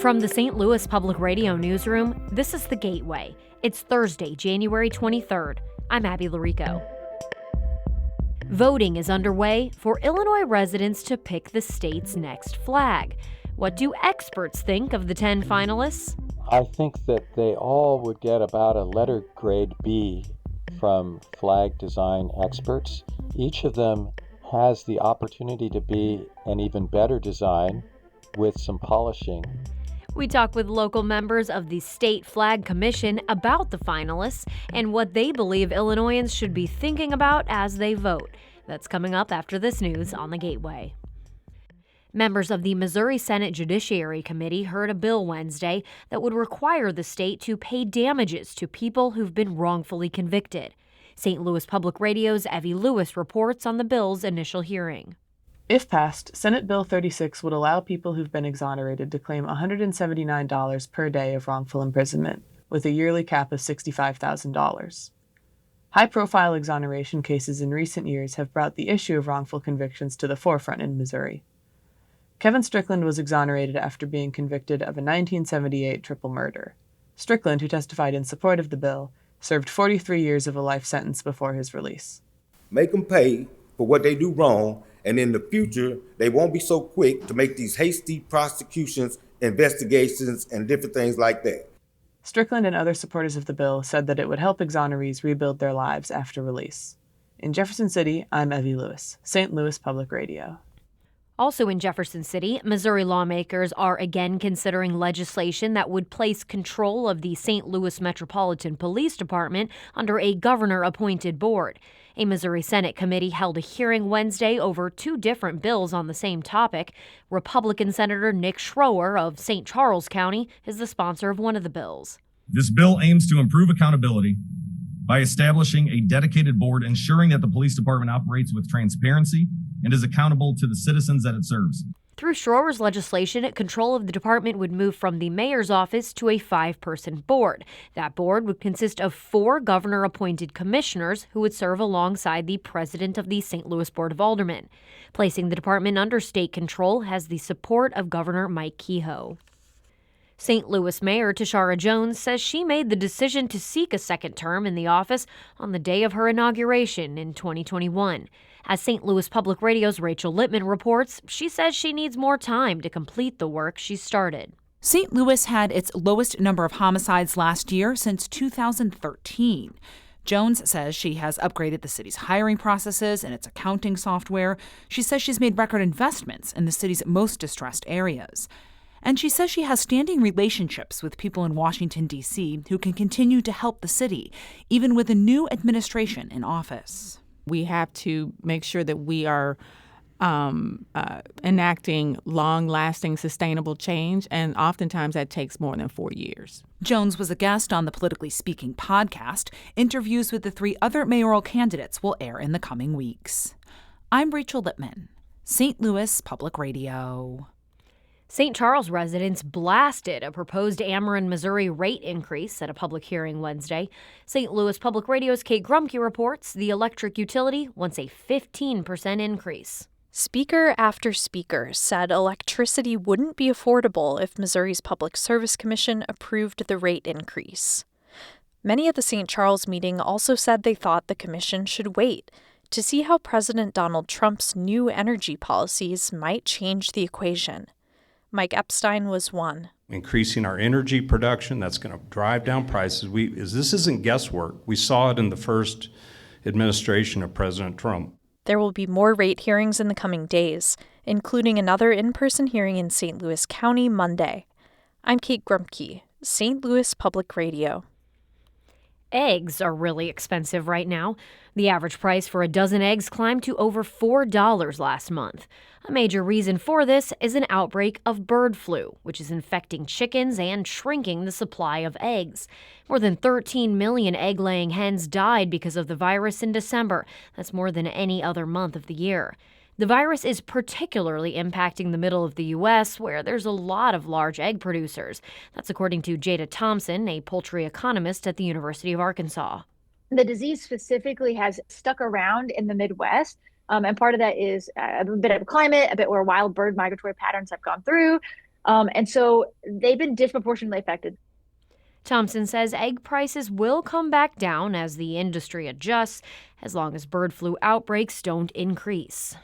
From the St. Louis Public Radio newsroom, this is The Gateway. It's Thursday, January 23rd. I'm Abby Larico. Voting is underway for Illinois residents to pick the state's next flag. What do experts think of the 10 finalists? I think that they all would get about a letter grade B from flag design experts. Each of them has the opportunity to be an even better design with some polishing. We talk with local members of the State Flag Commission about the finalists and what they believe Illinoisans should be thinking about as they vote. That's coming up after this news on The Gateway. Members of the Missouri Senate Judiciary Committee heard a bill Wednesday that would require the state to pay damages to people who've been wrongfully convicted. St. Louis Public Radio's Evie Lewis reports on the bill's initial hearing. If passed, Senate Bill 36 would allow people who've been exonerated to claim $179 per day of wrongful imprisonment, with a yearly cap of $65,000. High-profile exoneration cases in recent years have brought the issue of wrongful convictions to the forefront in Missouri. Kevin Strickland was exonerated after being convicted of a 1978 triple murder. Strickland, who testified in support of the bill, served 43 years of a life sentence before his release. Make them pay for what they do wrong, and in the future, they won't be so quick to make these hasty prosecutions, investigations, and different things like that. Strickland and other supporters of the bill said that it would help exonerees rebuild their lives after release. In Jefferson City, I'm Evie Lewis, St. Louis Public Radio. Also in Jefferson City, Missouri lawmakers are again considering legislation that would place control of the St. Louis Metropolitan Police Department under a governor-appointed board. A Missouri Senate committee held a hearing Wednesday over two different bills on the same topic. Republican Senator Nick Schroer of St. Charles County is the sponsor of one of the bills. This bill aims to improve accountability by establishing a dedicated board, ensuring that the police department operates with transparency and is accountable to the citizens that it serves. Through Schroer's legislation, control of the department would move from the mayor's office to a 5-person board. That board would consist of 4 governor-appointed commissioners who would serve alongside the president of the St. Louis Board of Aldermen. Placing the department under state control has the support of Governor Mike Kehoe. St. Louis Mayor Tashara Jones says she made the decision to seek a second term in the office on the day of her inauguration in 2021. As St. Louis Public Radio's Rachel Littman reports, she says she needs more time to complete the work she started. St. Louis had its lowest number of homicides last year since 2013. Jones says she has upgraded the city's hiring processes and its accounting software. She says she's made record investments in the city's most distressed areas. And she says she has standing relationships with people in Washington, D.C. who can continue to help the city, even with a new administration in office. We have to make sure that we are enacting long-lasting, sustainable change, and oftentimes that takes more than 4 years. Jones was a guest on the Politically Speaking podcast. Interviews with the 3 other mayoral candidates will air in the coming weeks. I'm Rachel Littman, St. Louis Public Radio. St. Charles residents blasted a proposed Ameren, Missouri rate increase at a public hearing Wednesday. St. Louis Public Radio's Kate Grumke reports the electric utility wants a 15% increase. Speaker after speaker said electricity wouldn't be affordable if Missouri's Public Service Commission approved the rate increase. Many at the St. Charles meeting also said they thought the commission should wait to see how President Donald Trump's new energy policies might change the equation. Mike Epstein was one. Increasing our energy production, that's going to drive down prices. This isn't guesswork. We saw it in the first administration of President Trump. There will be more rate hearings in the coming days, including another in-person hearing in St. Louis County Monday. I'm Kate Grumke, St. Louis Public Radio. Eggs are really expensive right now. The average price for a dozen eggs climbed to over $4 last month. A major reason for this is an outbreak of bird flu, which is infecting chickens and shrinking the supply of eggs. More than 13 million egg-laying hens died because of the virus in December. That's more than any other month of the year. The virus is particularly impacting the middle of the U.S., where there's a lot of large egg producers. That's according to Jada Thompson, a poultry economist at the University of Arkansas. The disease specifically has stuck around in the Midwest, and part of that is a bit of climate, a bit where wild bird migratory patterns have gone through. And so they've been disproportionately affected. Thompson says egg prices will come back down as the industry adjusts, as long as bird flu outbreaks don't increase.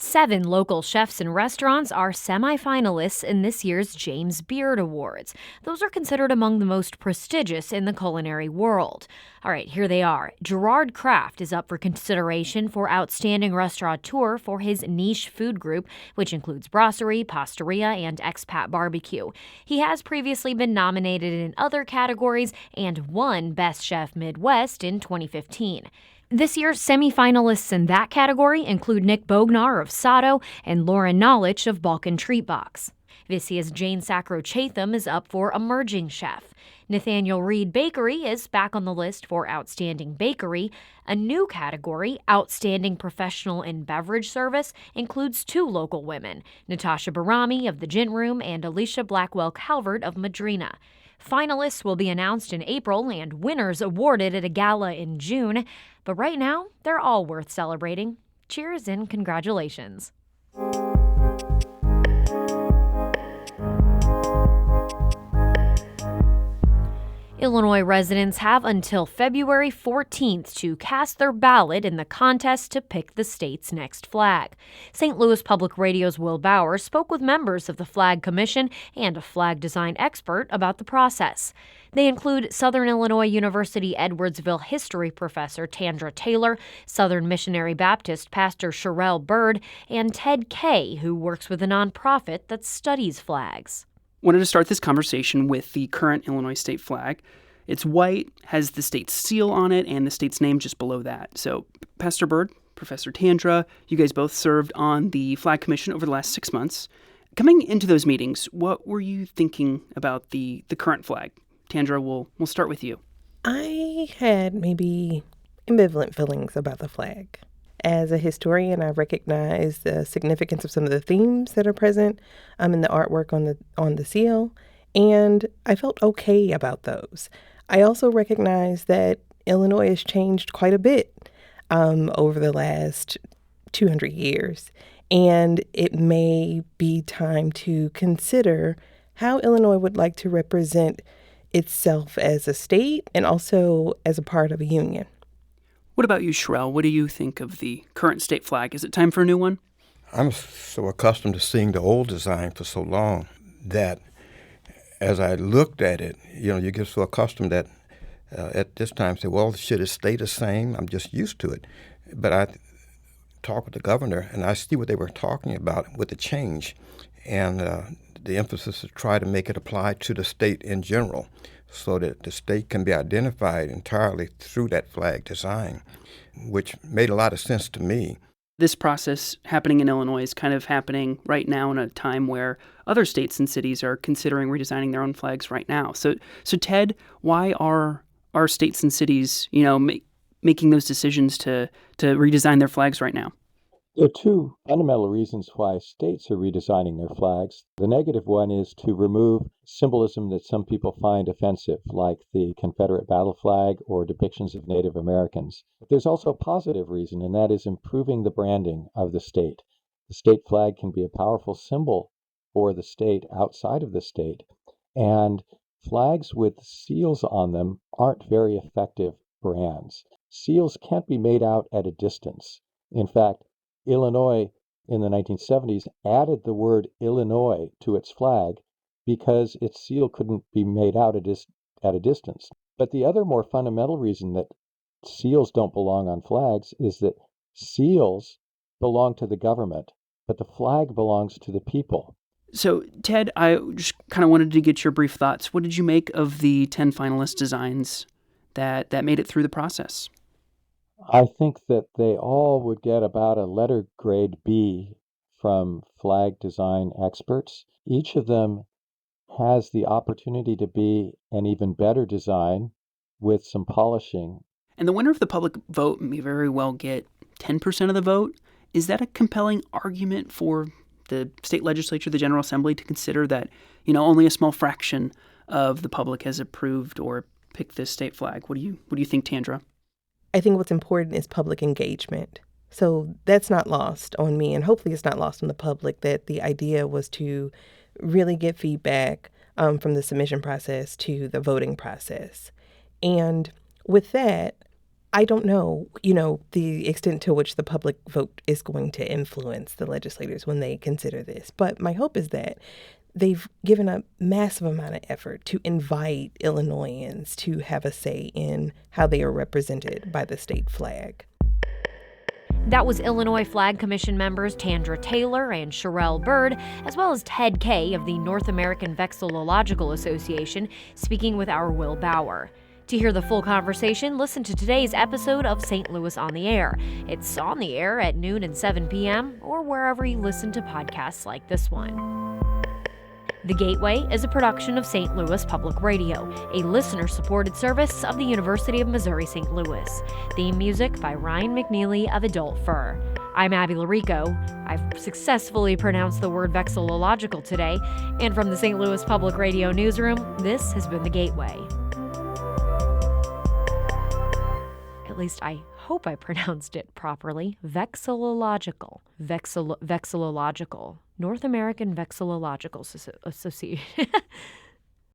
7 local chefs and restaurants are semifinalists in this year's James Beard Awards. Those are considered among the most prestigious in the culinary world. All right, here they are. Gerard Kraft is up for consideration for Outstanding Restaurateur for his niche food group, which includes brasserie, pastaria, and expat barbecue. He has previously been nominated in other categories and won Best Chef Midwest in 2015. This year's semifinalists in that category include Nick Bognar of Sato and Lauren Knowledge of Balkan Treat Box. This year's Jane Sacro Chatham is up for Emerging Chef. Nathaniel Reed Bakery is back on the list for Outstanding Bakery. A new category, Outstanding Professional and Beverage Service, includes 2 local women, Natasha Barami of the Gin Room and Alicia Blackwell Calvert of Madrina. Finalists will be announced in April and winners awarded at a gala in June. But right now, they're all worth celebrating. Cheers and congratulations. Illinois residents have until February 14th to cast their ballot in the contest to pick the state's next flag. St. Louis Public Radio's Will Bauer spoke with members of the Flag Commission and a flag design expert about the process. They include Southern Illinois University Edwardsville history professor Tandra Taylor, Southern Missionary Baptist pastor Sherelle Bird, and Ted Kay, who works with a nonprofit that studies flags. Wanted to start this conversation with the current Illinois state flag. It's white, has the state's seal on it, and the state's name just below that. So, Pastor Bird, Professor Tandra, you guys both served on the Flag Commission over the last 6 months. Coming into those meetings, what were you thinking about the current flag? Tandra, we'll start with you. I had maybe ambivalent feelings about the flag. As a historian, I recognize the significance of some of the themes that are present in the artwork on the seal, and I felt okay about those. I also recognize that Illinois has changed quite a bit over the last 200 years, and it may be time to consider how Illinois would like to represent itself as a state and also as a part of a union. What about you, Sherelle? What do you think of the current state flag? Is it time for a new one? I'm so accustomed to seeing the old design for so long that as I looked at it, you get so accustomed that at this time say, well, should it stay the same? I'm just used to it. But I talked with the governor, and I see what they were talking about with the change. And the emphasis is to try to make it apply to the state in general, so that the state can be identified entirely through that flag design, which made a lot of sense to me. This process happening in Illinois is kind of happening right now in a time where other states and cities are considering redesigning their own flags right now. So Ted, why are our states and cities, making those decisions to redesign their flags right now? There are 2 fundamental reasons why states are redesigning their flags. The negative one is to remove symbolism that some people find offensive, like the Confederate battle flag or depictions of Native Americans. But there's also a positive reason, and that is improving the branding of the state. The state flag can be a powerful symbol for the state outside of the state, and flags with seals on them aren't very effective brands. Seals can't be made out at a distance. In fact, Illinois in the 1970s added the word Illinois to its flag because its seal couldn't be made out at a distance. But the other more fundamental reason that seals don't belong on flags is that seals belong to the government, but the flag belongs to the people. So, Ted, I just kind of wanted to get your brief thoughts. What did you make of the 10 finalist designs that made it through the process? I think that they all would get about a letter grade B from flag design experts. Each of them has the opportunity to be an even better design with some polishing. And the winner of the public vote may very well get 10% of the vote. Is that a compelling argument for the state legislature, the General Assembly, to consider that, only a small fraction of the public has approved or picked this state flag? What do you think, Tandra? I think what's important is public engagement. So that's not lost on me, and hopefully it's not lost on the public that the idea was to really get feedback from the submission process to the voting process. And with that, I don't know, the extent to which the public vote is going to influence the legislators when they consider this. But my hope is that they've given a massive amount of effort to invite Illinoisans to have a say in how they are represented by the state flag. That was Illinois Flag Commission members Tandra Taylor and Sherelle Bird, as well as Ted Kay of the North American Vexillological Association, speaking with our Will Bauer. To hear the full conversation, listen to today's episode of St. Louis on the Air. It's on the air at noon and 7 p.m. or wherever you listen to podcasts like this one. The Gateway is a production of St. Louis Public Radio, a listener-supported service of the University of Missouri-St. Louis. Theme music by Ryan McNeely of Adult Fur. I'm Abby Larico. I've successfully pronounced the word vexillological today, and from the St. Louis Public Radio newsroom, this has been The Gateway. At least I hope I pronounced it properly. Vexillological. Vexillological. North American Vexillological Association.